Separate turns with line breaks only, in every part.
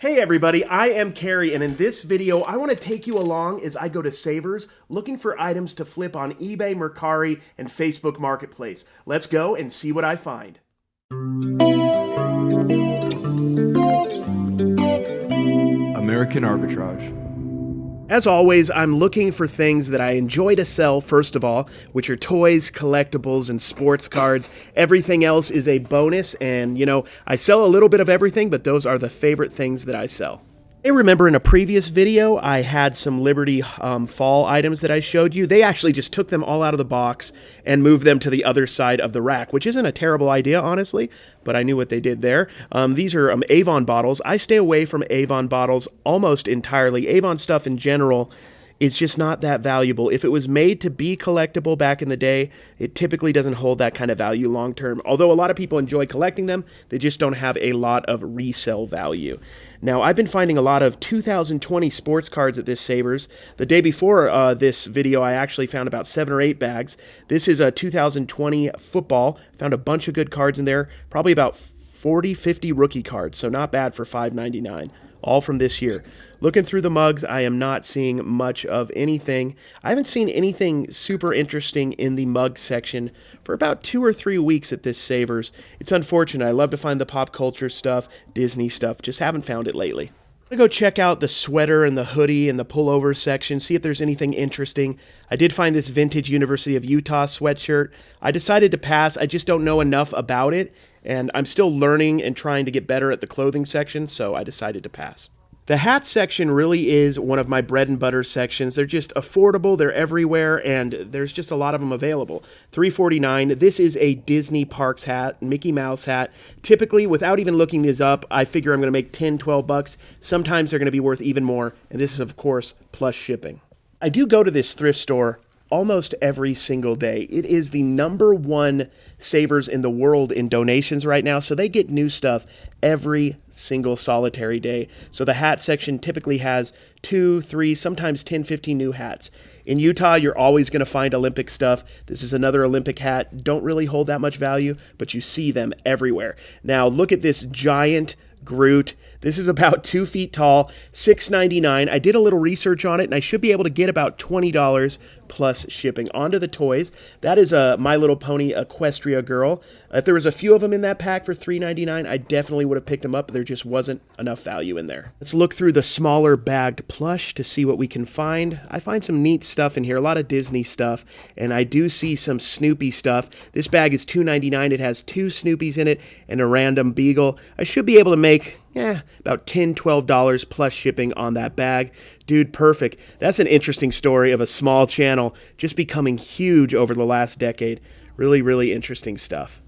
Hey everybody, I am Carrie, and in this video, I want to take you along as I go to Savers looking for items to flip on eBay, Mercari, and Facebook Marketplace. Let's go and see what I find.
American Arbitrage.
As always, I'm looking for things that I enjoy to sell, first of all, which are toys, collectibles, and sports cards. Everything else is a bonus, and, I sell a little bit of everything, but those are the favorite things that I sell. I remember in a previous video, I had some Liberty fall items that I showed you. They actually just took them all out of the box and moved them to the other side of the rack, which isn't a terrible idea, honestly, but I knew what they did there. These are Avon bottles. I stay away from Avon bottles almost entirely. Avon stuff in general is just not that valuable. If it was made to be collectible back in the day, it typically doesn't hold that kind of value long term. Although a lot of people enjoy collecting them, they just don't have a lot of resale value. Now, I've been finding a lot of 2020 sports cards at this Savers. The day before this video, I actually found about 7 or 8 bags. This is a 2020 football. Found a bunch of good cards in there, probably about 40, 50 rookie cards, so not bad for $5.99. All from this year. Looking through the mugs, I am not seeing much of anything. I haven't seen anything super interesting in the mug section for about 2 or 3 weeks at this Savers. It's unfortunate. I love to find the pop culture stuff, Disney stuff. Just haven't found it lately. I'm going to go check out the sweater and the hoodie and the pullover section, see if there's anything interesting. I did find this vintage University of Utah sweatshirt. I decided to pass. I just don't know enough about it, and I'm still learning and trying to get better at the clothing section, so I decided to pass. The hat section really is one of my bread and butter sections. They're just affordable, they're everywhere, and there's just a lot of them available. $3.49. This is a Disney Parks hat, Mickey Mouse hat. Typically, without even looking these up, I figure I'm going to make $10, $12. Sometimes they're going to be worth even more, and this is, of course, plus shipping. I do go to this thrift store almost every single day. It is the #1 Savers in the world in donations right now, so they get new stuff every single solitary day. So the hat section typically has 2, 3, sometimes 10, 15 new hats. In Utah, you're always going to find Olympic stuff. This is another Olympic hat. Don't really hold that much value, but you see them everywhere. Now, look at this giant Groot. This is about 2 feet tall, $6.99. I did a little research on it, and I should be able to get about $20 plus shipping. Onto the toys. That is a My Little Pony Equestria girl. If there was a few of them in that pack for $3.99, I definitely would have picked them up, but there just wasn't enough value in there. Let's look through the smaller bagged plush to see what we can find. I find some neat stuff in here, a lot of Disney stuff, and I do see some Snoopy stuff. This bag is $2.99. It has 2 Snoopies in it and a random beagle. I should be able to make about $10, $12 plus shipping on that bag. Dude, perfect. That's an interesting story of a small channel just becoming huge over the last decade. Really, really interesting stuff.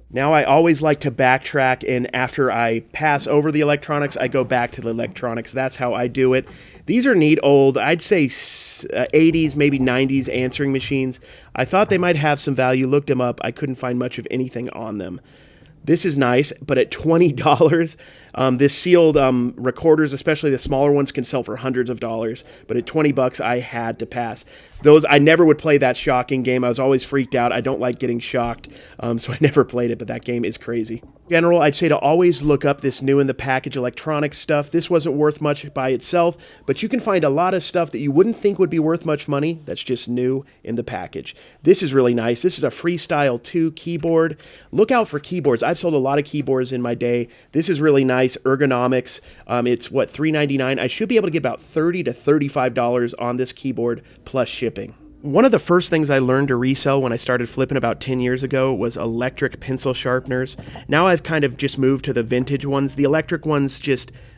Now, I always like to backtrack, and after I pass over the electronics, I go back to the electronics. That's how I do it. These are neat old, I'd say 80s, maybe 90s answering machines. I thought they might have some value, looked them up. I couldn't find much of anything on them. This is nice, but at $20, this sealed recorders, especially the smaller ones, can sell for hundreds of dollars. But at $20, I had to pass. I never would play that shocking game. I was always freaked out. I don't like getting shocked, so I never played it, but that game is crazy. In general, I'd say to always look up this new in the package electronics stuff. This wasn't worth much by itself, but you can find a lot of stuff that you wouldn't think would be worth much money that's just new in the package. This is really nice. This is a Freestyle 2 keyboard. Look out for keyboards. I've sold a lot of keyboards in my day. This is really nice. Ergonomics. It's $3.99. I should be able to get about $30 to $35 on this keyboard plus shipping. One of the first things I learned to resell when I started flipping about 10 years ago was electric pencil sharpeners. Now I've kind of just moved to the vintage ones. The electric ones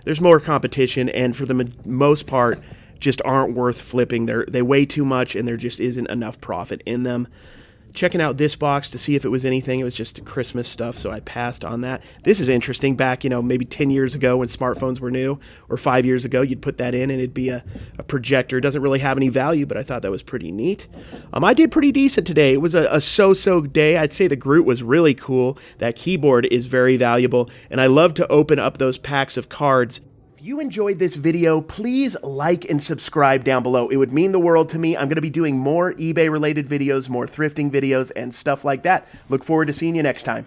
there's more competition, and for the most part, just aren't worth flipping. They weigh too much, and there just isn't enough profit in them. Checking out this box to see if it was anything. It was just Christmas stuff, so I passed on that. This is interesting. Back, maybe 10 years ago when smartphones were new, or 5 years ago, you'd put that in and it'd be a projector. It doesn't really have any value, but I thought that was pretty neat. I did pretty decent today. It was a so-so day. I'd say the Groot was really cool. That keyboard is very valuable, and I love to open up those packs of cards. If you enjoyed this video, please like and subscribe down below. It would mean the world to me. I'm going to be doing more eBay related videos, more thrifting videos, and stuff like that. Look forward to seeing you next time.